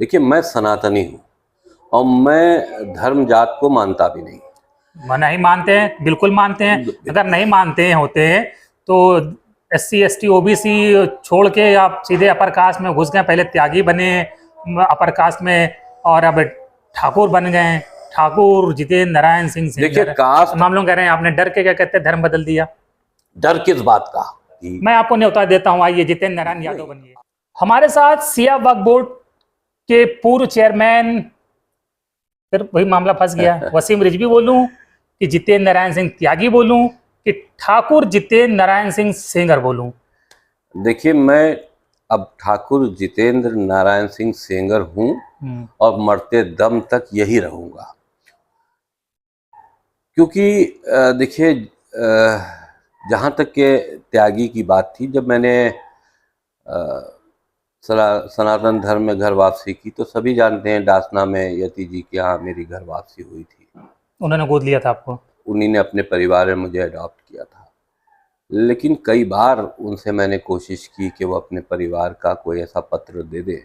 देखिए, मैं सनातनी हूँ और मैं धर्म जात को मानता भी नहीं। नहीं मानते हैं, बिल्कुल मानते हैं। अगर नहीं मानते हैं होते हैं तो SC ST OBC छोड़ के आप सीधे अपर कास्ट में घुस गए। पहले त्यागी बने अपर कास्ट में और अब ठाकुर बन गए। ठाकुर जितेंद्र नारायण सिंह देखिए, सिंगर। कास्ट हम लोग कह रहे हैं आपने डर के क्या कहते हैं धर्म बदल दिया। डर किस बात का? मैं आपको न्योता देता हूँ, आइए जितेंद्र नारायण यादव बनिए। हमारे साथ सिया वक्फ बोर्ड के पूर्व चेयरमैन, फिर वही मामला फंस गया, वसीम रिजवी बोलूं कि जितेंद्र नारायण सिंह त्यागी बोलूं कि ठाकुर जितेंद्र नारायण सिंह सेंगर बोलूं? देखिए, मैं अब ठाकुर जितेंद्र नारायण सिंह सेंगर हूँ और मरते दम तक यही रहूंगा। क्योंकि देखिए, जहाँ तक के त्यागी की बात थी, जब मैंने सनातन धर्म में घर वापसी की तो सभी जानते हैं डासना में यति जी के यहाँ मेरी घर वापसी हुई थी। उन्होंने गोद लिया था आपको? उन्हीं ने अपने परिवार में मुझे अडॉप्ट किया था। लेकिन कई बार उनसे मैंने कोशिश की कि वो अपने परिवार का कोई ऐसा पत्र दे दे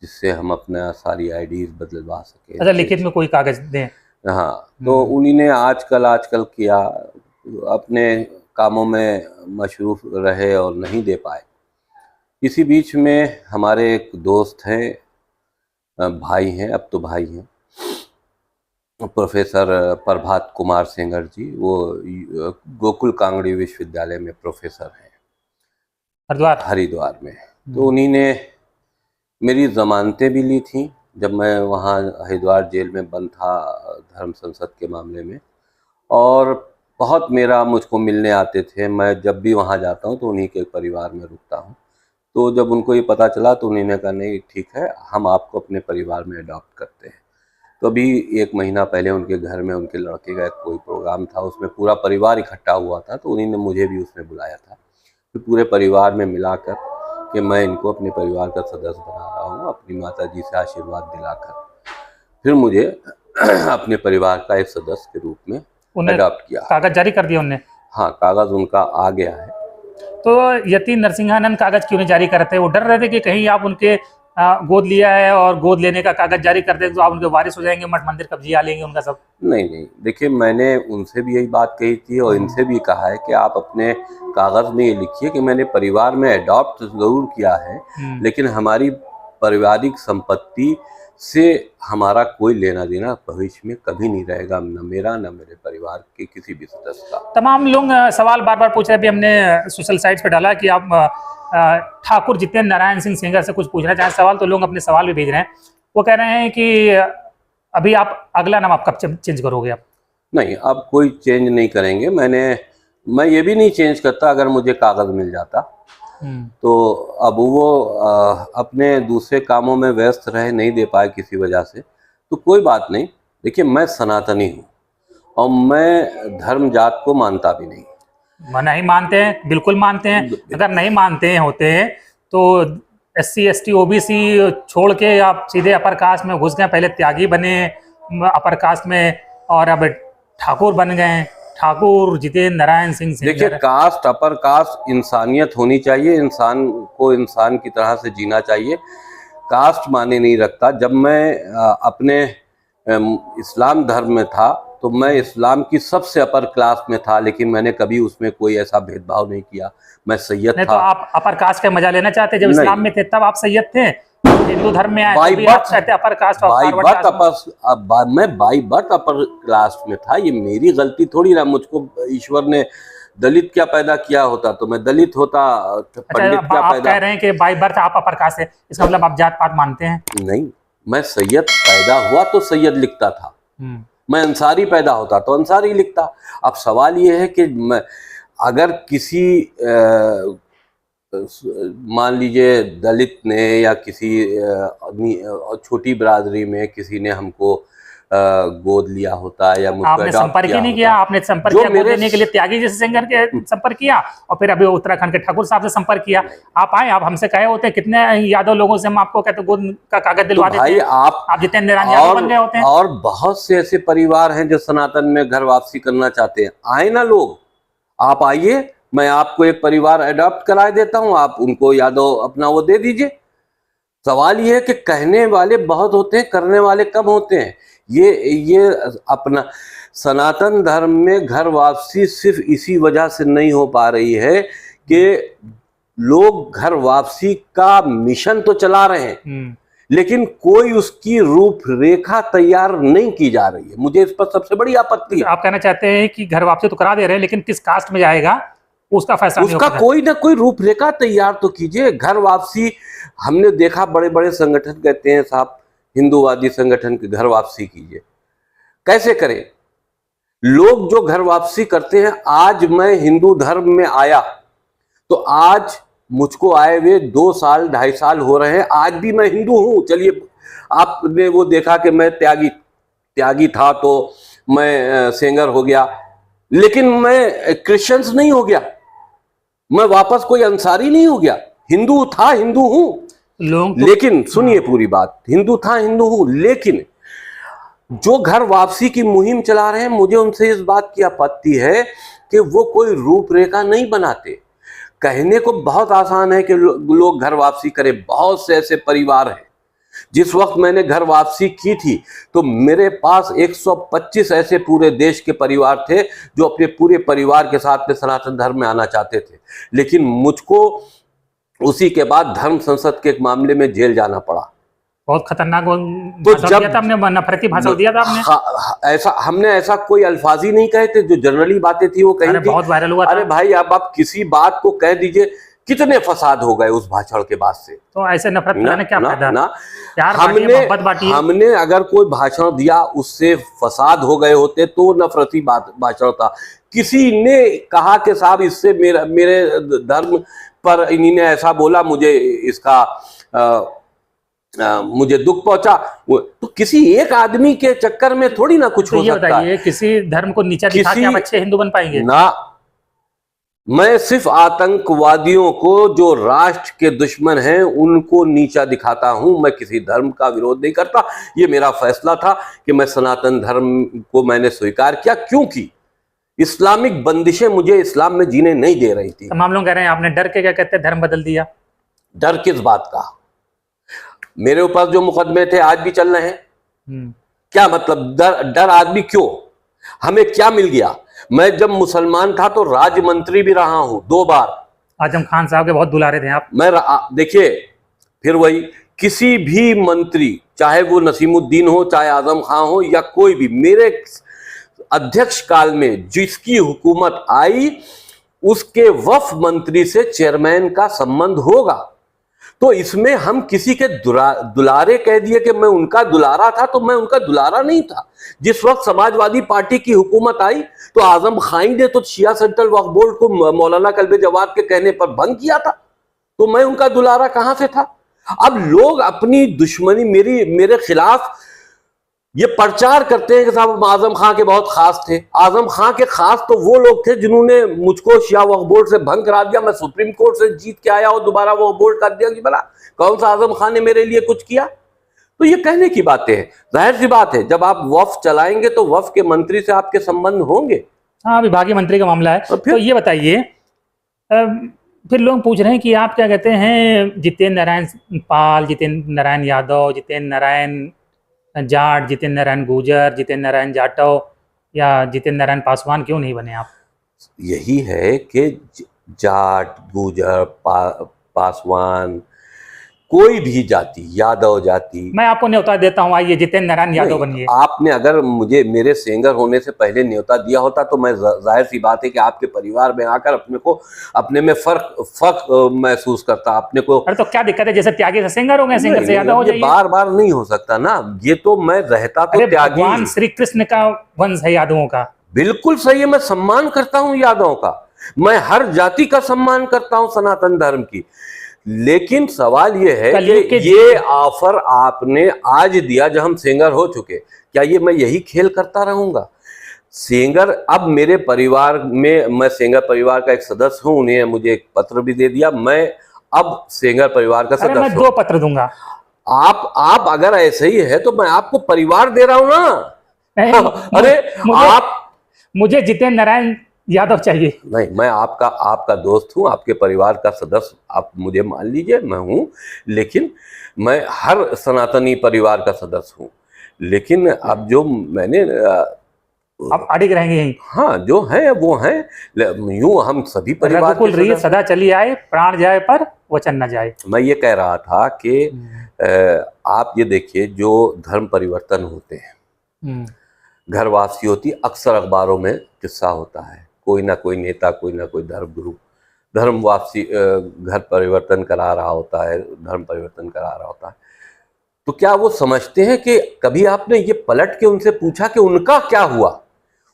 जिससे हम अपना सारी आईडीज बदलवा सकें। अच्छा, लिखित में कोई कागज दें? हाँ, तो उन्हीं ने आजकल किया, अपने कामों में मशरूफ रहे और नहीं दे पाए। इसी बीच में हमारे एक दोस्त हैं, भाई हैं, अब तो भाई हैं, प्रोफेसर प्रभात कुमार सेंगर जी। वो गोकुल कांगड़ी विश्वविद्यालय में प्रोफेसर हैं हरिद्वार में। तो उन्हीं ने मेरी ज़मानतें भी ली थी जब मैं वहाँ हरिद्वार जेल में बंद था धर्म संसद के मामले में, और बहुत मेरा मुझको मिलने आते थे। मैं जब भी वहाँ जाता हूँ तो उन्हीं के परिवार में रुकता हूँ। तो जब उनको ये पता चला तो उन्होंने कहा नहीं ठीक है, हम आपको अपने परिवार में अडॉप्ट करते हैं। तो अभी 1 महीना पहले उनके घर में उनके लड़के का कोई प्रोग्राम था, उसमें पूरा परिवार इकट्ठा हुआ था, तो उन्हीं ने मुझे भी उसमें बुलाया था। तो पूरे परिवार में मिलाकर कि मैं इनको अपने परिवार का सदस्य बना रहा हूँ, अपनी माता जी से आशीर्वाद दिलाकर फिर मुझे अपने परिवार का एक सदस्य के रूप में अडॉप्ट किया। कागज जारी कर दिया उन्होंने? हाँ, कागज उनका आ गया है। तो यति नरसिंहानंद कागज क्यों नहीं जारी करते? वो डर रहे थे कि कहीं आप उनके गोद लिया है और गोद लेने का कागज जारी कर दे तो आप उनके वारिस हो जाएंगे, मठ मंदिर कब्जिया लेंगे उनका सब। नहीं, देखिए, मैंने उनसे भी यही बात कही थी और इनसे भी कहा है कि आप अपने कागज में ये लिखिए कि मैंने परिवार में अडॉप्ट जरूर किया है, लेकिन हमारी पारिवारिक संपत्ति से हमारा कोई लेना देना भविष्य में कभी नहीं रहेगा, न मेरा न मेरे परिवार के किसी भी सदस्य का। तमाम लोग सवाल बार बार पूछ रहे हैं। अभी हमने सोशल साइट्स पे डाला कि आप ठाकुर जितेंद्र नारायण सिंह सेंगर से कुछ पूछना चाहें सवाल, तो लोग अपने सवाल भी भेज रहे हैं। वो कह रहे हैं कि अभी आप अगला नाम आप कब चेंज करोगे? आप नहीं, अब कोई चेंज नहीं करेंगे। मैं ये भी नहीं चेंज करता अगर मुझे कागज मिल जाता। तो अब वो अपने दूसरे कामों में व्यस्त रहे, नहीं दे पाए किसी वजह से, तो कोई बात नहीं। देखिए, मैं सनातनी हूँ और मैं धर्म जात को मानता भी नहीं। नहीं मानते हैं, बिल्कुल मानते हैं। अगर नहीं मानते हैं होते हैं तो SC ST OBC छोड़ के आप सीधे अपर कास्ट में घुस गए। पहले त्यागी बने अपर कास्ट में और अब ठाकुर बन गए। ठाकुर जितेंद्र नारायण सिंह सिंगर। देखिए, कास्ट अपर कास्ट इंसानियत होनी चाहिए, इंसान को इंसान की तरह से जीना चाहिए। कास्ट माने नहीं रखता। जब मैं अपने इस्लाम धर्म में था तो मैं इस्लाम की सबसे अपर क्लास में था, लेकिन मैंने कभी उसमें कोई ऐसा भेदभाव नहीं किया। मैं सैयद था। तो आप अपर कास्ट का मजा लेना चाहते? जब इस्लाम में थे तब आप सैयद थे, हिंदू धर्म में आए तो भी आप चाहते अपर कास्ट? मैं बाई बर्थ अपर क्लास में था। ये मेरी गलती थोड़ी ना, मुझको ईश्वर ने दलित क्या पैदा किया होता तो मैं दलित होता, पंडित क्या आप पैदा। कह रहे हैं कि बाई बर्थ आप अपर कास्ट है, इसका मतलब आप जात पात मानते हैं? नहीं, मैं सैयद पैदा हुआ तो सैयद लिखता था, मैं अंसारी पैदा होता तो अंसारी लिखता। अब सवाल ये है कि अगर किसी मान लीजिए दलित ने या किसी छोटी बिरादरी में किसी ने हमको गोद लिया होता या मुझको आपने संपर्क ही नहीं किया? आपने संपर्क किया गोद लेने के लिए त्यागी जैसे सिंगर के संपर्क किया और फिर अभी उत्तराखंड के ठाकुर साहब से संपर्क किया। आप आए, आप हमसे कहे होते कितने यादव लोगों से हम आपको कहते गोद का कागज दिलवा देते हैं। आप जितेंद्र नारायण यादव बन गए होते हैं। और बहुत से ऐसे परिवार हैं जो सनातन में घर वापसी करना चाहते हैं। आए ना लोग, आप आइए, मैं आपको एक परिवार अडॉप्ट करा देता हूं, आप उनको यादव अपना वो दे दीजिए। सवाल ये है कि कहने वाले बहुत होते हैं, करने वाले कम होते हैं। ये अपना सनातन धर्म में घर वापसी सिर्फ इसी वजह से नहीं हो पा रही है कि लोग घर वापसी का मिशन तो चला रहे हैं, लेकिन कोई उसकी रूपरेखा तैयार नहीं की जा रही है। मुझे इस पर सबसे बड़ी आपत्ति है। आप कहना चाहते हैं कि घर वापसी तो करा दे रहे हैं, लेकिन किस कास्ट में जाएगा उसका फैसला नहीं उसका होगा। कोई ना कोई रूपरेखा तैयार तो कीजिए। घर वापसी हमने देखा, बड़े बड़े संगठन कहते हैं साहब, हिंदूवादी संगठन के घर वापसी कीजिए। कैसे करें? लोग जो घर वापसी करते हैं, आज मैं हिंदू धर्म में आया तो आज मुझको आए हुए 2 साल 2.5 साल हो रहे हैं, आज भी मैं हिंदू हूं। चलिए, आपने वो देखा कि मैं त्यागी था तो मैं सेंगर हो गया, लेकिन मैं क्रिश्चियंस नहीं हो गया, मैं वापस कोई अंसारी नहीं हो गया। हिंदू था, हिंदू हूं लोग लेकिन सुनिए पूरी बात, हिंदू था, हिंदू हूं, लेकिन जो घर वापसी की मुहिम चला रहे हैं, मुझे उनसे इस बात की आपत्ति है कि वो कोई रूपरेखा नहीं बनाते। कहने को बहुत आसान है कि लोग घर वापसी करें, बहुत से ऐसे परिवार हैं। जिस वक्त मैंने घर वापसी की थी तो मेरे पास 125 ऐसे पूरे देश के परिवार थे जो अपने पूरे परिवार के साथ में सनातन धर्म में आना चाहते थे, लेकिन मुझको उसी के बाद धर्म संसद के एक मामले में जेल जाना पड़ा। बहुत खतरनाक तो भाषण जब दिया था आपने, नफरती भाषण दिया था आपने। हमने ऐसा कोई अल्फाज ही नहीं कहे थे, जो जनरली बातें थी वो कही थी। बहुत वायरल हुआ था। अरे भाई, अब आप किसी बात को कह दीजिए, कितने फसाद हो गए उस भाषण के बाद से। तो ऐसे नफरत फैलाने क्या फायदा? ना प्यार हमने बांटिए, मोहब्बत बांटिए। हमने अगर कोई भाषण दिया उससे फसाद हो गए होते तो नफरती भाषण था। किसी ने कहा कि साहब इससे मेरे धर्म पर इन्हीं ने ऐसा बोला, मुझे इसका मुझे दुख पहुंचा, तो किसी एक आदमी के चक्कर में थोड़ी ना कुछ तो हो सकता है। किसी धर्म को नीचा दिखा के आप अच्छे हिंदू बन पाएंगे ना। मैं सिर्फ आतंकवादियों को, जो राष्ट्र के दुश्मन हैं, उनको नीचा दिखाता हूं। मैं किसी धर्म का विरोध नहीं करता। ये मेरा फैसला था कि मैं सनातन धर्म को मैंने स्वीकार किया, क्योंकि इस्लामिक बंदिशें मुझे इस्लाम में जीने नहीं दे रही थी। तमाम लोग कह रहे हैं आपने डर के, क्या कहते हैं, धर्म बदल दिया। डर किस बात का? मेरे ऊपर जो मुकदमे थे आज भी चल रहे हैं। क्या मतलब डर आदमी क्यों? हमें क्या मिल गया? मैं जब मुसलमान था तो राज्य मंत्री भी रहा हूं 2 बार। आजम खान साहब के बहुत दुलारे थे आप। मैं देखिए, फिर वही, किसी भी मंत्री, चाहे वो नसीमुद्दीन हो, चाहे आजम खान हो, या कोई भी, मेरे अध्यक्ष काल में जिसकी हुकूमत आई उसके वफ मंत्री से चेयरमैन का संबंध होगा। तो इसमें हम किसी के दुलारे कह दिए कि मैं उनका दुलारा था, तो मैं उनका दुलारा नहीं था। जिस वक्त समाजवादी पार्टी की हुकूमत आई तो आजम खान ने तो शिया सेंट्रल वक्फ बोर्ड को मौलाना कल्बे जवाद के कहने पर भंग किया था, तो मैं उनका दुलारा कहां से था? अब लोग अपनी दुश्मनी मेरे खिलाफ ये प्रचार करते हैं कि साहब आजम खान के बहुत खास थे। आजम खान के खास तो वो लोग थे जिन्होंने मुझको शिया वक्फ बोर्ड से भंग करा दिया। मैं सुप्रीम कोर्ट से जीत के आया और दोबारा वो बोर्ड कर दिया कि भला कौन सा आजम खान ने मेरे लिए कुछ किया? तो ये कहने की बातें हैं। जाहिर सी बात है, जब आप वक्फ चलाएंगे तो वक्फ के मंत्री से आपके संबंध होंगे। हाँ, विभागीय मंत्री का मामला है। तो ये बताइए, फिर लोग पूछ रहे हैं कि आप क्या कहते हैं, जितेंद्र नारायण पाल, जितेंद्र नारायण यादव, जितेंद्र नारायण जाट, जितेंद्र नारायण गुर्जर, जितेंद्र नारायण जाटव या जितेंद्र नारायण पासवान क्यों नहीं बने आप? यही है कि जाट, गुर्जर, पासवान, कोई भी जाति, यादव जाति, मैं आपको न्योता देता हूं, आइए जितेंद्र नारायण यादव बनिए। आपने अगर मुझे मेरे सेंगर होने से पहले न्योता दिया होता तो मैं, जाहिर सी बात है कि आपके परिवार में आकर अपने में फर्क महसूस करता अपने को। अरे तो क्या दिक्कत है, जैसे त्यागी से सेंगर हो गए, सेंगर से यादव हो जाइए। बार बार नहीं हो सकता ना, ये तो मैं रहता तो त्यागी। भगवान श्री कृष्ण का वंश है यादवों का। बिल्कुल सही है, मैं सम्मान करता हूं यादवों का, मैं हर जाति का सम्मान करता हूं, सनातन धर्म की। लेकिन सवाल यह है कि ये ऑफर आपने आज दिया जब हम सेंगर हो चुके, क्या ये मैं यही खेल करता रहूंगा? सेंगर, अब मेरे परिवार में, मैं सेंगर परिवार का एक सदस्य हूं, उन्हें मुझे एक पत्र भी दे दिया, मैं अब सेंगर परिवार का सदस्य हूं। मैं 2 पत्र दूंगा। आप अगर ऐसे ही है तो मैं आपको परिवार दे रहा हूं ना। अरे मुझे जितेंद्र नारायण यादव चाहिए। नहीं, मैं आपका दोस्त हूँ, आपके परिवार का सदस्य आप मुझे मान लीजिए, मैं हूँ, लेकिन मैं हर सनातनी परिवार का सदस्य हूँ। लेकिन अब जो मैंने आप अड़िग रहेंगे यहीं। हाँ, जो है वो है, यूं हम सभी परिवार रघुकुल के रीत सदस्य। सदा चली आए, प्राण जाए पर वचन न जाए। मैं ये कह रहा था कि आप ये देखिए, जो धर्म परिवर्तन होते हैं, घरवासी होती, अक्सर अखबारों में किस्सा होता है, कोई ना कोई नेता, कोई ना कोई धर्म गुरु धर्म वापसी घर परिवर्तन करा रहा होता है, धर्म परिवर्तन करा रहा होता है। तो क्या वो समझते हैं कि कभी आपने ये पलट के उनसे पूछा कि उनका क्या हुआ?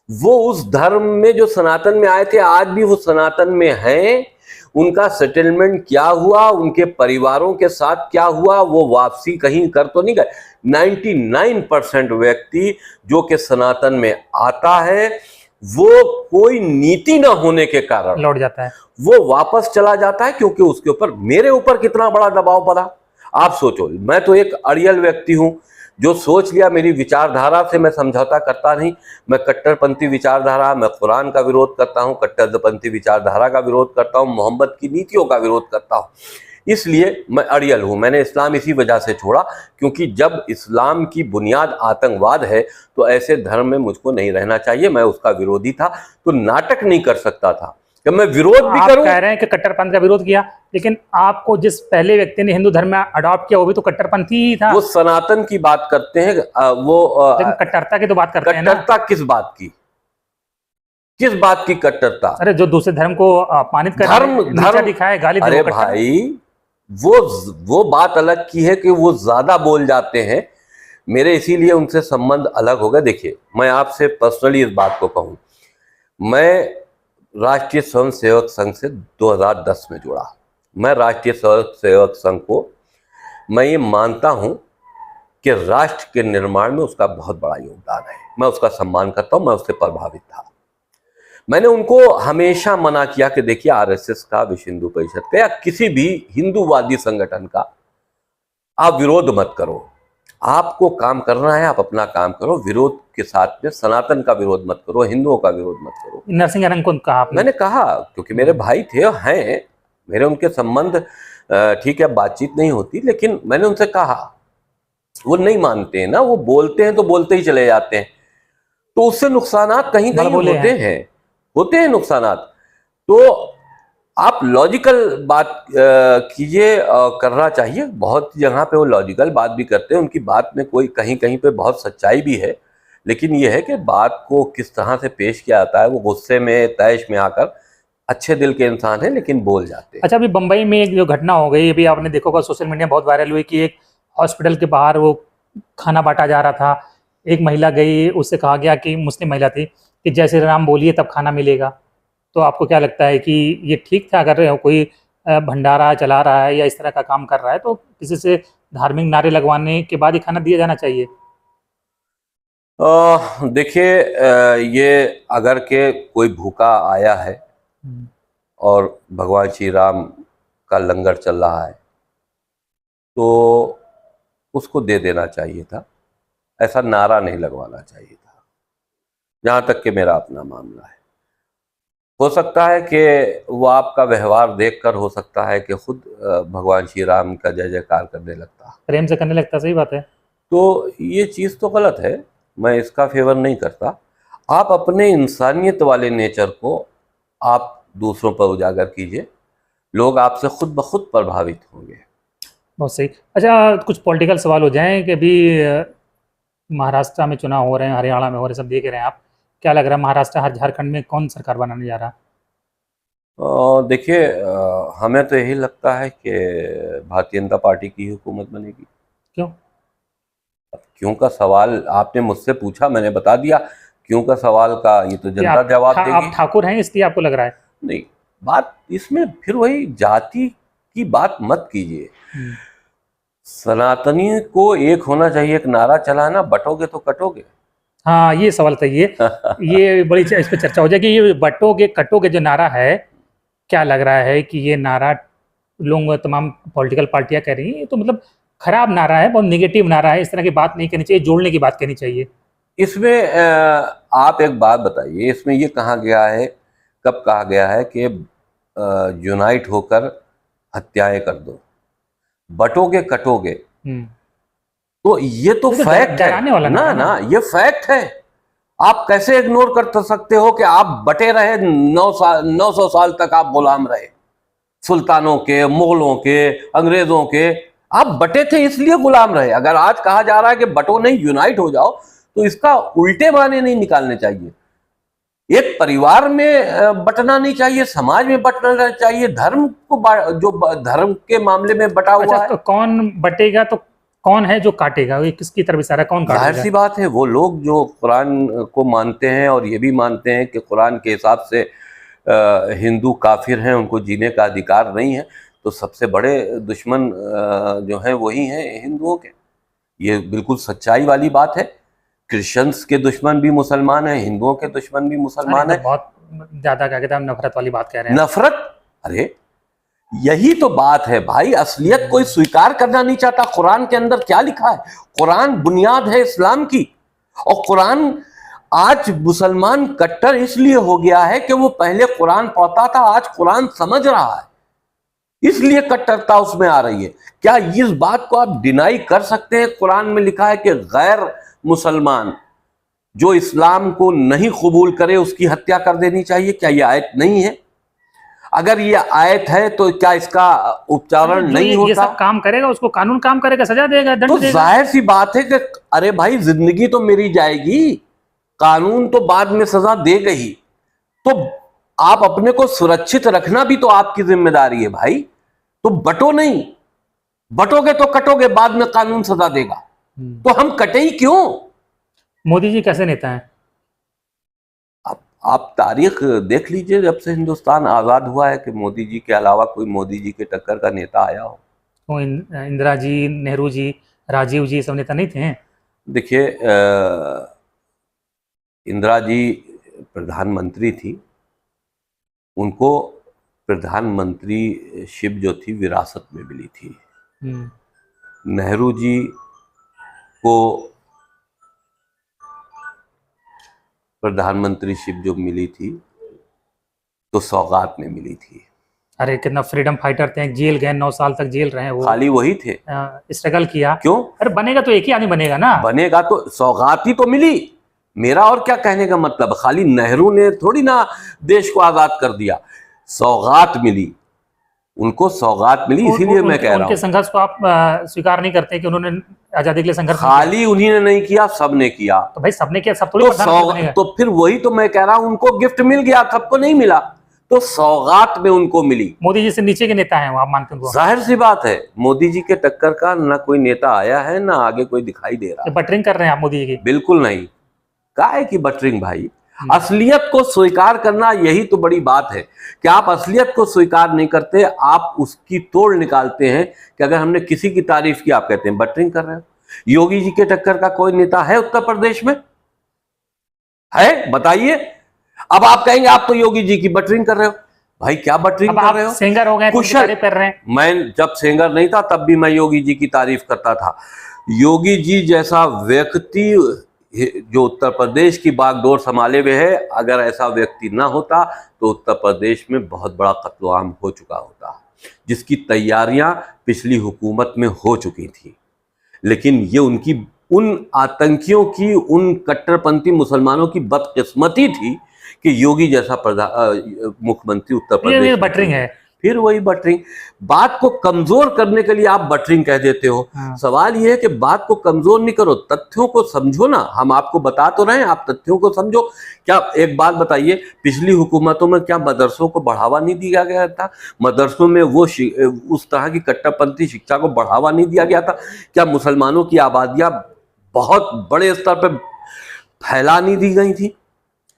वो उस धर्म में जो सनातन में आए थे, आज भी वो सनातन में हैं, उनका सेटलमेंट क्या हुआ, उनके परिवारों के साथ क्या हुआ, वो वापसी कहीं कर तो नहीं गए? 99% व्यक्ति जो कि सनातन में आता है, वो कोई नीति ना होने के कारण लौट जाता है, वो वापस चला जाता है, क्योंकि उसके ऊपर, मेरे ऊपर कितना बड़ा दबाव पड़ा आप सोचो। मैं तो एक अड़ियल व्यक्ति हूं, जो सोच लिया मेरी विचारधारा से मैं समझौता करता नहीं। मैं कट्टरपंथी विचारधारा, मैं कुरान का विरोध करता हूं, कट्टरपंथी विचारधारा का विरोध करता हूं, मोहम्मद की नीतियों का विरोध करता हूं। इसलिए मैं अड़ियल हूं। मैंने इस्लाम इसी वजह से छोड़ा, क्योंकि जब इस्लाम की बुनियाद आतंकवाद है, तो ऐसे धर्म में मुझको नहीं रहना चाहिए। मैं उसका विरोधी था, तो नाटक नहीं कर सकता था कि मैं विरोध भी करूं। आप कह रहे हैं कि कट्टरपंथ का विरोध किया, लेकिन आपको जिस पहले व्यक्ति ने हिंदू धर्म में अडॉप्ट किया वो भी तो कट्टरपंथी ही था। वो सनातन की बात करते हैं, लेकिन कट्टरता की तो बात करते हैं ना। कट्टरता किस बात की? किस बात की कट्टरता? अरे जो दूसरे धर्म को अपमानित कर नीचा दिखाए, गाली दे, अरे भाई, वो बात अलग की है कि वो ज्यादा बोल जाते हैं, मेरे इसीलिए उनसे संबंध अलग हो गए। देखिए, मैं आपसे पर्सनली इस बात को कहूं, मैं राष्ट्रीय स्वयं सेवक संघ से 2010 में जुड़ा। मैं राष्ट्रीय स्वयं सेवक संघ को, मैं ये मानता हूं कि राष्ट्र के निर्माण में उसका बहुत बड़ा योगदान है। मैं उसका सम्मान करता हूं, मैं उससे प्रभावित था। मैंने उनको हमेशा मना किया कि देखिए, आरएसएस का, विश्व हिंदू परिषद का, या किसी भी हिंदूवादी संगठन का आप विरोध मत करो। आपको काम करना है, आप अपना काम करो, विरोध के साथ में सनातन का विरोध मत करो, हिंदुओं का विरोध मत करो। नरसिंह रंग को कहा आपने? मैंने कहा, क्योंकि मेरे भाई थे, हैं मेरे उनके संबंध, ठीक है, बातचीत नहीं होती, लेकिन मैंने उनसे कहा। वो नहीं मानते हैं ना, वो बोलते हैं तो बोलते ही चले जाते हैं, तो उससे नुकसानात कहीं कहीं होते हैं नुकसानात। तो आप लॉजिकल बात कीजिए, करना चाहिए। बहुत जगह पे वो लॉजिकल बात भी करते हैं, उनकी बात में कोई कहीं कहीं पे बहुत सच्चाई भी है, लेकिन ये है कि बात को किस तरह से पेश किया जाता है। वो गुस्से में, तैश में आकर, अच्छे दिल के इंसान हैं लेकिन बोल जाते हैं। अच्छा, अभी बंबई में एक जो घटना हो गई, अभी आपने देखा होगा, सोशल मीडिया बहुत वायरल हुई कि एक हॉस्पिटल के बाहर वो खाना बांटा जा रहा था। एक महिला गई, उससे कहा गया कि, मुस्लिम महिला थी, कि जय श्री राम बोलिए तब खाना मिलेगा। तो आपको क्या लगता है कि ये ठीक था? अगर कोई भंडारा चला रहा है या इस तरह का काम कर रहा है, तो किसी से धार्मिक नारे लगवाने के बाद ही खाना दिया जाना चाहिए? देखिए, ये अगर के कोई भूखा आया है और भगवान श्री राम का लंगर चल रहा है, तो उसको दे देना चाहिए था। ऐसा नारा नहीं लगवाना चाहिए था, जहाँ तक कि मेरा अपना मामला है। हो सकता है कि वो आपका व्यवहार देखकर, हो सकता है कि खुद भगवान श्री राम का जय जयकार करने लगता, प्रेम से करने लगता। सही बात है। तो ये चीज़ तो गलत है, मैं इसका फेवर नहीं करता। आप अपने इंसानियत वाले नेचर को आप दूसरों पर उजागर कीजिए, लोग आपसे खुद ब खुद प्रभावित होंगे। बहुत सही। अच्छा, कुछ पॉलिटिकल सवाल हो जाएं कि अभी महाराष्ट्र में चुनाव हो रहे हैं, हरियाणा में हो रहे हैं, सब देख रहे हैं आप। क्या लग रहा है, महाराष्ट्र हर झारखंड में कौन सरकार बनाने जा रहा है? देखिए, हमें तो यही लगता है कि भारतीय जनता पार्टी की हुकूमत बनेगी। क्यों? क्यों का सवाल आपने मुझसे पूछा, मैंने बता दिया। क्यों का सवाल का ये तो जनता जवाब देगी। आप ठाकुर हैं इसलिए आपको लग रहा है? नहीं, बात इसमें फिर वही जाति की बात मत कीजिए। सनातनी को एक होना चाहिए, एक नारा चलाना, बटोगे तो कटोगे। हाँ, ये सवाल था। ये बड़ी इस पर चर्चा हो जाएगी। ये बटोगे कटोगे जो नारा है, क्या लग रहा है कि ये नारा लोग, तमाम पॉलिटिकल पार्टियां कह रही हैं, तो मतलब खराब नारा है, बहुत नेगेटिव नारा है, इस तरह की बात नहीं करनी चाहिए, जोड़ने की बात करनी चाहिए। इसमें आप एक बात बताइए, इसमें ये कहा गया है कब कहा गया है कि यूनाइट होकर हत्याएं कर दो, बटोगे कटोगे। तो ये तो फैक्ट डराने है वाला ना, ना ये फैक्ट है। आप कैसे इग्नोर कर सकते हो कि आप बटे रहे 900 साल तक आप गुलाम रहे, सुल्तानों के, मुगलों के, अंग्रेजों के, आप बटे थे इसलिए गुलाम रहे। अगर आज कहा जा रहा है कि बटो नहीं यूनाइट हो जाओ, तो इसका उल्टे माने नहीं निकालने चाहिए। एक परिवार में बटना नहीं चाहिए, समाज में बटना चाहिए, धर्म को जो धर्म के मामले में बटा हुआ है। तो कौन बटेगा तो कौन है जो काटेगा? ये किसकी तरफ इशारा, कौन काटेगा? जाहिर सी बात है वो लोग जो कुरान को मानते हैं और ये भी मानते हैं कि कुरान के हिसाब से हिंदू काफिर हैं, उनको जीने का अधिकार नहीं है। तो सबसे बड़े दुश्मन जो हैं वही हैं हिंदुओं के। ये बिल्कुल सच्चाई वाली बात है। क्रिश्चियंस के दुश्मन भी मुसलमान हैं, हिंदुओं के दुश्मन भी मुसलमान हैं। बहुत ज्यादा क्या कहते हैं, नफरत वाली बात कह रहे हैं। नफरत? अरे यही तो बात है भाई, असलियत कोई स्वीकार करना नहीं चाहता। कुरान के अंदर क्या लिखा है? कुरान बुनियाद है इस्लाम की। और कुरान आज मुसलमान कट्टर इसलिए हो गया है कि वो पहले कुरान पढ़ता था, आज कुरान समझ रहा है, इसलिए कट्टरता उसमें आ रही है। क्या इस बात को आप डिनाई कर सकते हैं? कुरान में लिखा है कि गैर मुसलमान जो इस्लाम को नहीं कबूल करे उसकी हत्या कर देनी चाहिए। क्या यह आयत नहीं है? अगर ये आयत है तो क्या इसका उच्चारण नहीं होता? ये सब काम करेगा, उसको कानून काम करेगा, सजा देगा, दंड देगा। जाहिर सी बात है कि अरे भाई जिंदगी तो मेरी जाएगी, कानून तो बाद में सजा देगा ही। तो आप अपने को सुरक्षित रखना भी तो आपकी जिम्मेदारी है भाई। तो बटो नहीं, बटोगे तो कटोगे, बाद में कानून सजा देगा। तो हम कटे ही क्यों? मोदी जी कैसे नेता हैं? आप तारीख देख लीजिए, जब से हिंदुस्तान आज़ाद हुआ है कि मोदी जी के अलावा कोई मोदी जी के टक्कर का नेता आया हो? तो इंदिरा जी, नेहरू जी, राजीव जी सब नेता नहीं थे? देखिए इंदिरा जी प्रधानमंत्री थी, उनको प्रधानमंत्री शिप जो थी विरासत में मिली थी। नेहरू जी को प्रधानमंत्री शिप जो मिली थी तो सौगात में मिली थी। अरे कितना फ्रीडम फाइटर थे, जेल गए, 9 साल तक जेल रहे वो। खाली वही थे, स्ट्रगल किया। क्यों? अरे बनेगा तो एक ही आदमी बनेगा ना। बनेगा तो सौगात ही तो मिली। मेरा और क्या कहने का मतलब, खाली नेहरू ने थोड़ी ना देश को आजाद कर दिया, सौगात मिली, उनको सौगात मिली। इसीलिए मैं कह रहा हूं उनके संघर्ष को आप स्वीकार नहीं करते कि उन्होंने आजादी के लिए संघर्ष खाली उन्हीं ने नहीं किया, सबने किया। तो भाई सबने किया, सब थोड़ी तो फिर वही तो मैं कह रहा हूं, उनको गिफ्ट मिल गया, सबको नहीं मिला, तो सौगात में उनको मिली। मोदी जी से नीचे के नेता हैं वो, आप मानते हो? जाहिर सी बात है, मोदी जी के टक्कर का ना कोई नेता आया है, ना आगे कोई दिखाई दे रहा है। बटरिंग कर रहे हैं आप मोदी जी की? बिल्कुल नहीं। काहे की बटरिंग भाई? असलियत को स्वीकार करना, यही तो बड़ी बात है कि आप असलियत को स्वीकार नहीं करते, आप उसकी तोड़ निकालते हैं। कि अगर हमने किसी की तारीफ की, आप कहते हैं बटरिंग कर रहे हो। योगी जी के टक्कर का कोई नेता है उत्तर प्रदेश में? है? बताइए। अब आप कहेंगे आप तो योगी जी की बटरिंग कर रहे हो। भाई क्या बटरिंग कर रहे हो? सिंगर हो गए, कुशल कर रहे हैं। मैं जब सिंगर नहीं था तब भी मैं योगी जी की तारीफ करता था। योगी जी जैसा व्यक्ति जो उत्तर प्रदेश की बागडोर संभाले हुए है, अगर ऐसा व्यक्ति ना होता तो उत्तर प्रदेश में बहुत बड़ा कत्लेआम हो चुका होता, जिसकी तैयारियां पिछली हुकूमत में हो चुकी थी। लेकिन ये उनकी, उन आतंकियों की, उन कट्टरपंथी मुसलमानों की बदकिस्मती थी कि योगी जैसा मुख्यमंत्री उत्तर प्रदेश में बटरिंग है। फिर वही बटरिंग, बात को कमजोर करने के लिए आप बटरिंग कह देते हो। सवाल यह है कि बात को कमजोर नहीं करो, तथ्यों को समझो ना। हम आपको बता तो रहे हैं, आप तथ्यों को समझो। क्या एक बात बताइए, पिछली हुकूमतों में क्या मदरसों को बढ़ावा नहीं दिया गया था? मदरसों में वो उस तरह की कट्टरपंथी शिक्षा को बढ़ावा नहीं दिया गया था? क्या मुसलमानों की आबादियां बहुत बड़े स्तर पर फैला नहीं दी गई थी?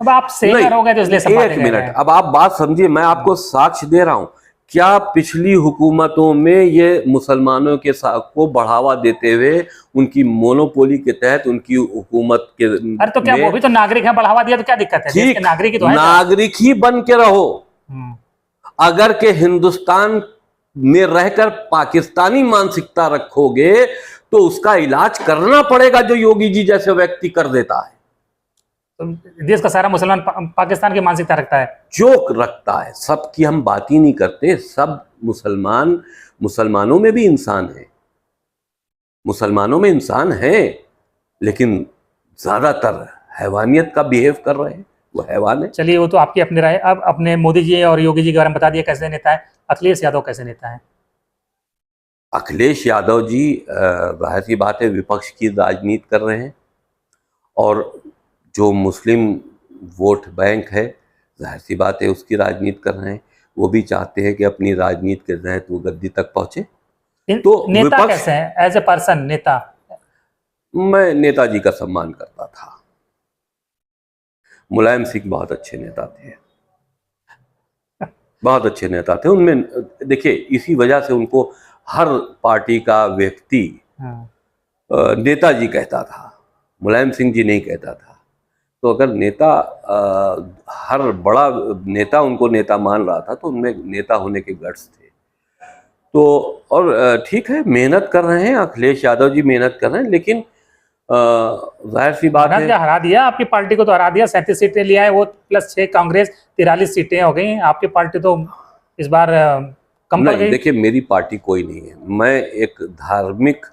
अब आप सिंगर हो गए तो इसलिए एक मिनट, अब आप बात समझिए, मैं आपको साक्ष्य दे रहा हूं। क्या पिछली हुकूमतों में ये मुसलमानों के को बढ़ावा देते हुए उनकी मोनोपोली के तहत उनकी हुकूमत के, अरे तो क्या वो भी तो नागरिक है, बढ़ावा दिया तो क्या दिक्कत है? ठीक, नागरिक ही तो है, नागरिक ही बन के रहो। अगर के हिंदुस्तान में रहकर पाकिस्तानी मानसिकता रखोगे तो उसका इलाज करना पड़ेगा, जो योगी जी जैसे व्यक्ति कर देता है। तो देश का सारा मुसलमान पाकिस्तान की मानसिकता रखता है। जो रखता है, सबकी हम बात ही नहीं करते। सब मुसलमानों में भी इंसान है, मुसलमानों में इंसान है, लेकिन ज्यादातर हैवानियत का बिहेव कर रहे हैं, वो हैवान है। चलिए, वो तो आपकी अपनी राय। अब अपने मोदी जी और योगी जी के बारे में बता दिया कैसे नेता है। अखिलेश यादव कैसे नेता है? अखिलेश यादव जी जाहिर सी बात है विपक्ष की राजनीति कर रहे हैं, और जो मुस्लिम वोट बैंक है जाहिर सी बात है उसकी राजनीति कर रहे हैं। वो भी चाहते हैं कि अपनी राजनीति के तहत वो गद्दी तक पहुंचे। तो नेता कैसे हैं एज ए पर्सन? नेता, मैं नेताजी का सम्मान करता था। मुलायम सिंह बहुत अच्छे नेता थे, बहुत अच्छे नेता थे। उनमें देखिए इसी वजह से उनको हर पार्टी का व्यक्ति नेताजी कहता था, मुलायम सिंह जी नहीं कहता था। तो अगर नेता हर बड़ा नेता उनको नेता मान रहा था तो उनमें नेता होने के गट्स थे। तो और ठीक है, मेहनत कर रहे हैं, अखिलेश यादव जी मेहनत कर रहे हैं, लेकिन जाहिर सी बात है हरा दिया आपकी पार्टी को, तो हरा दिया। 37 सीटें लिया है वो, प्लस 6 कांग्रेस, 43 सीटें हो गई। आपकी पार्टी तो इस बार कम पड़ गई। देखिए मेरी पार्टी कोई नहीं है, मैं एक धार्मिक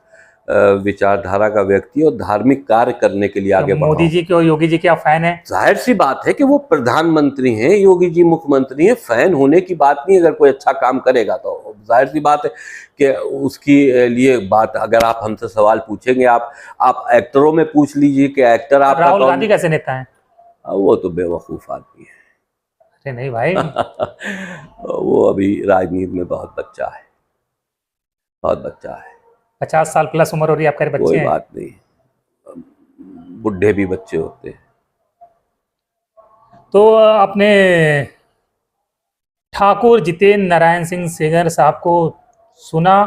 विचारधारा का व्यक्ति और धार्मिक कार्य करने के लिए आगे बढ़ा। मोदी जी के और योगी जी के आप फैन हैं? जाहिर सी बात है कि वो प्रधानमंत्री हैं, योगी जी मुख्यमंत्री हैं, फैन होने की बात नहीं। अगर कोई अच्छा काम करेगा तो जाहिर सी बात है कि उसकी लिए बात, अगर आप हमसे सवाल पूछेंगे, आप एक्टरों में पूछ लीजिए कि एक्टर आप राहुल गांधी कैसे नेता है? वो तो बेवकूफ आदमी है। अरे नहीं भाई वो अभी राजनीति में बहुत बच्चा है, बहुत बच्चा है। 50 साल प्लस उम्र हो रही है, आपके बच्चे कोई हैं। बात नहीं, बुढ़े भी बच्चे होते हैं। तो अपने ठाकुर जितेंद्र नारायण सिंह सेंगर साहब को सुना,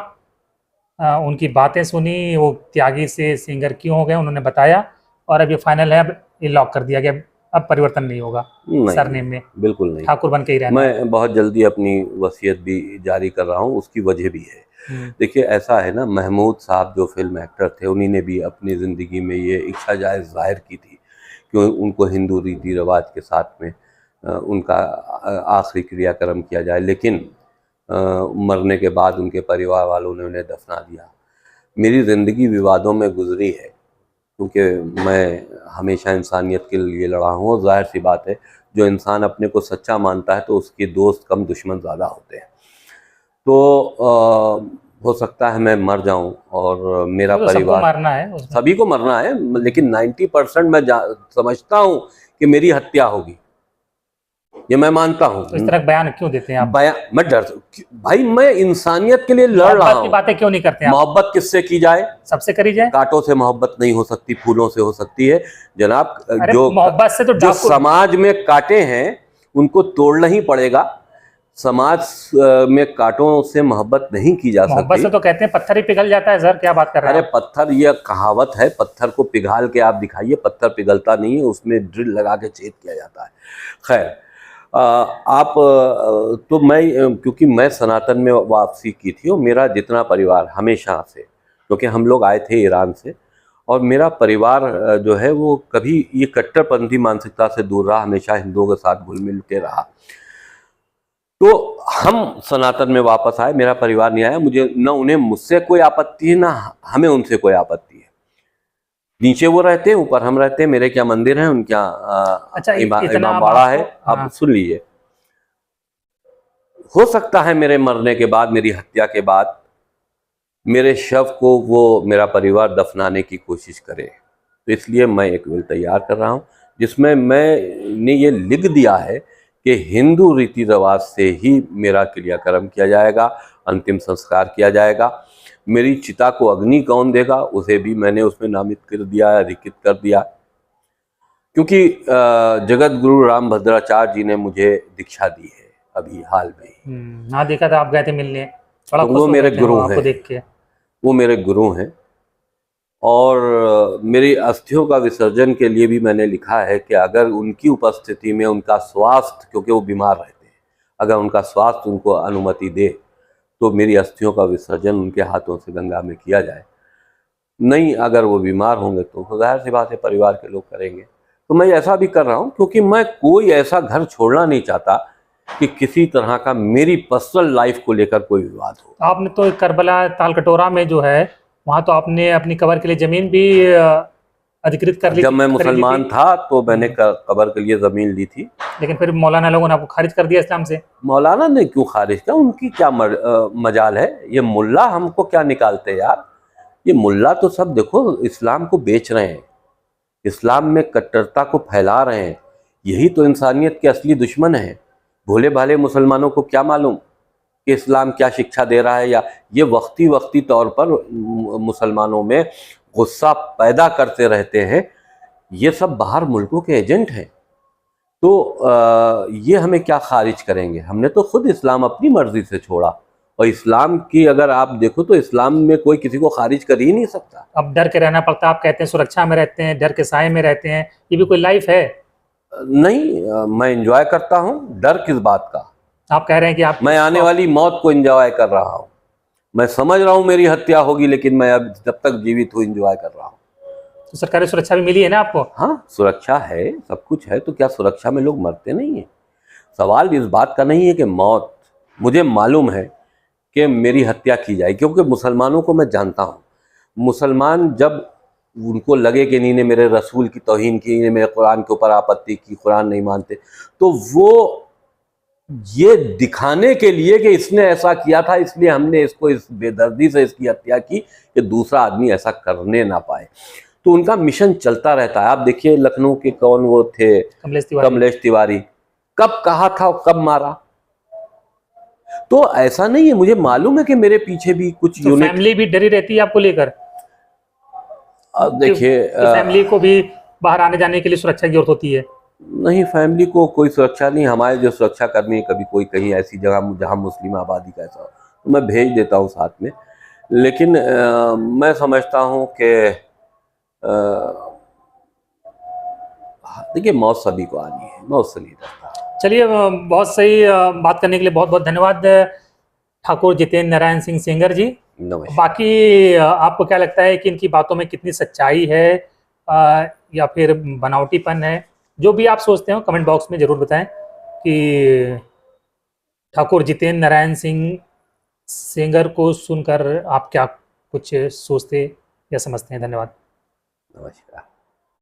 उनकी बातें सुनी, वो त्यागी से सिंगर क्यों हो गए उन्होंने बताया, और अब ये फाइनल है, अब ये लॉक कर दिया गया, अब परिवर्तन नहीं होगा सरनेम में, बिल्कुल नहीं, ठाकुर बन के ही रहना। मैं बहुत जल्दी अपनी वसीयत भी जारी कर रहा हूँ, उसकी वजह भी है। देखिए ऐसा है ना, महमूद साहब जो फिल्म एक्टर थे, उन्हीं ने भी अपनी ज़िंदगी में ये इच्छा जाहिर की थी कि उनको हिंदू रीति रिवाज के साथ में उनका आखिरी क्रियाक्रम किया जाए, लेकिन मरने के बाद उनके परिवार वालों ने उन्हें दफना दिया। मेरी ज़िंदगी विवादों में गुजरी है, क्योंकि मैं हमेशा इंसानियत के लिए लड़ा हूँ, और जाहिर सी बात है जो इंसान अपने को सच्चा मानता है तो उसके दोस्त कम दुश्मन ज़्यादा होते हैं। तो हो सकता है मैं मर जाऊं और मेरा तो परिवार, मरना है, सभी को मरना है, लेकिन 90% मैं समझता हूं कि मेरी हत्या होगी, ये मैं मानता हूं। तो इस तरह बयान क्यों देते हैं आप? मैं डर, भाई मैं इंसानियत के लिए लड़ रहा हूं। बातें क्यों नहीं करते? मोहब्बत किससे की जाए? सबसे करी जाए। कांटों से मोहब्बत नहीं हो सकती, फूलों से हो सकती है जनाब। जो मोहब्बत से तो जो समाज में कांटे हैं उनको तोड़ना ही पड़ेगा। समाज में कांटों से मोहब्बत नहीं की जा सकती। मोहब्बत से तो कहते हैं पत्थर ही पिघल जाता है। सर क्या बात कर रहे हैं? अरे पत्थर, ये कहावत है, पत्थर को पिघाल के आप दिखाइए, पत्थर पिघलता नहीं है, उसमें ड्रिल लगा के छेद किया जाता है। खैर तो मैं, क्योंकि मैं सनातन में वापसी की थी, और मेरा जितना परिवार हमेशा से, क्योंकि हम लोग आए थे ईरान से, और मेरा परिवार जो है वो कभी ये कट्टरपंथी मानसिकता से दूर रहा, हमेशा हिंदुओं के साथ घुल मिल के रहा। तो हम सनातन में वापस आए, मेरा परिवार नहीं आया। मुझे न उन्हें मुझसे कोई आपत्ति है, ना हमें उनसे कोई आपत्ति है। नीचे वो रहते हैं, ऊपर हम रहते हैं। मेरे क्या मंदिर है, उनका अच्छा, इमाम बाड़ा है। आप सुन लीजिए, हो सकता है मेरे मरने के बाद, मेरी हत्या के बाद, मेरे शव को वो मेरा परिवार दफनाने की कोशिश करे। तो इसलिए मैं एक विल तैयार कर रहा हूँ, जिसमें मैंने ये लिख दिया है कि हिंदू रीति रिवाज से ही मेरा क्रियाक्रम किया जाएगा, अंतिम संस्कार किया जाएगा। मेरी चिता को अग्नि कौन देगा, उसे भी मैंने उसमें नामित कर दिया है, अधिकृत कर दिया, क्योंकि जगत गुरु राम भद्राचार्य जी ने मुझे दीक्षा दी है अभी हाल में। हाँ, देखा था, आप गए थे मिलने, तो वो मेरे गुरु हैं, देख के। वो मेरे गुरु हैं। और मेरी अस्थियों का विसर्जन के लिए भी मैंने लिखा है कि अगर उनकी उपस्थिति में उनका स्वास्थ्य, क्योंकि वो बीमार रहते हैं, अगर उनका स्वास्थ्य उनको अनुमति दे तो मेरी अस्थियों का विसर्जन उनके हाथों से गंगा में किया जाए। नहीं, अगर वो बीमार होंगे तो जाहिर सी बात है परिवार के लोग करेंगे। तो मैं ऐसा भी कर रहा हूँ, क्योंकि मैं कोई ऐसा घर छोड़ना नहीं चाहता कि किसी तरह का मेरी पर्सनल लाइफ को लेकर कोई विवाद हो। आपने तो करबला तालकटोरा में जो है वहाँ तो आपने अपनी कब्र के लिए जमीन भी अधिकृत कर ली जब थी, मैं खरीदी मुसलमान थी। था तो मैंने कब्र के लिए जमीन ली थी। लेकिन फिर मौलाना लोगों ने आपको खारिज कर दिया इस्लाम से। मौलाना ने क्यों खारिज किया, उनकी क्या मजाल है, ये मुल्ला हमको क्या निकालते यार। ये मुल्ला तो सब देखो इस्लाम को बेच रहे हैं, इस्लाम में कट्टरता को फैला रहे हैं, यही तो इंसानियत के असली दुश्मन है। भोले भाले मुसलमानों को क्या मालूम कि इस्लाम क्या शिक्षा दे रहा है, या ये वक्ती तौर पर मुसलमानों में गुस्सा पैदा करते रहते हैं। ये सब बाहर मुल्कों के एजेंट हैं, तो ये हमें क्या खारिज करेंगे। हमने तो खुद इस्लाम अपनी मर्जी से छोड़ा, और इस्लाम की अगर आप देखो तो इस्लाम में कोई किसी को खारिज कर ही नहीं सकता। अब डर के रहना पड़ता है, आप कहते हैं सुरक्षा में रहते हैं, डर के साए में रहते हैं, ये भी कोई लाइफ है? नहीं, मैं एंजॉय करता हूँ, डर किस बात का। आप कह रहे हैं कि आप मैं आने वाली मौत को एंजॉय कर रहा हूँ। मैं समझ रहा हूँ मेरी हत्या होगी, लेकिन मैं अब जब तक जीवित हूँ एंजॉय कर रहा हूँ। तो सरकारी सुरक्षा भी मिली है ना आपको? हाँ, सुरक्षा है, सब कुछ है, तो क्या सुरक्षा में लोग मरते नहीं है? सवाल इस बात का नहीं है कि मौत, मुझे मालूम है कि मेरी हत्या की जाए, क्योंकि मुसलमानों को मैं जानता हूँ। मुसलमान जब उनको लगे कि इन्हीं ने मेरे रसूल की तौहीन की, इन्हें मेरे कुरान के ऊपर आपत्ति की, कुरान नहीं मानते, तो वो ये दिखाने के लिए कि इसने ऐसा किया था इसलिए हमने इसको इस बेदर्दी से इसकी हत्या की कि दूसरा आदमी ऐसा करने ना पाए, तो उनका मिशन चलता रहता है। आप देखिए लखनऊ के कौन वो थे, कमलेश तिवारी, कब कहा था कब मारा। तो ऐसा नहीं है, मुझे मालूम है कि मेरे पीछे भी कुछ तो यूनिट। फैमिली भी डरी रहती है आपको लेकर? देखिए फैमिली को भी बाहर आने जाने के लिए सुरक्षा की जरूरत होती है? नहीं, फैमिली को कोई सुरक्षा नहीं। हमारे जो सुरक्षा कर्मी, कभी कोई कहीं ऐसी जगह जहाँ मुस्लिम आबादी का ऐसा हो तो मैं भेज देता हूँ साथ में, लेकिन मैं समझता हूँ कि देखिए मौत सभी को आनी है, मौत से नहीं डरता। चलिए, बहुत सही बात करने के लिए बहुत बहुत धन्यवाद ठाकुर जितेंद्र नारायण सिंह सेंगर जी। नमस्कार। बाकी आपको क्या लगता है कि इनकी बातों में कितनी सच्चाई है या फिर बनावटीपन है? जो भी आप सोचते हो कमेंट बॉक्स में ज़रूर बताएं कि ठाकुर जितेंद्र नारायण सिंह सेंगर को सुनकर आप क्या कुछ सोचते या समझते हैं। धन्यवाद। नमस्कार।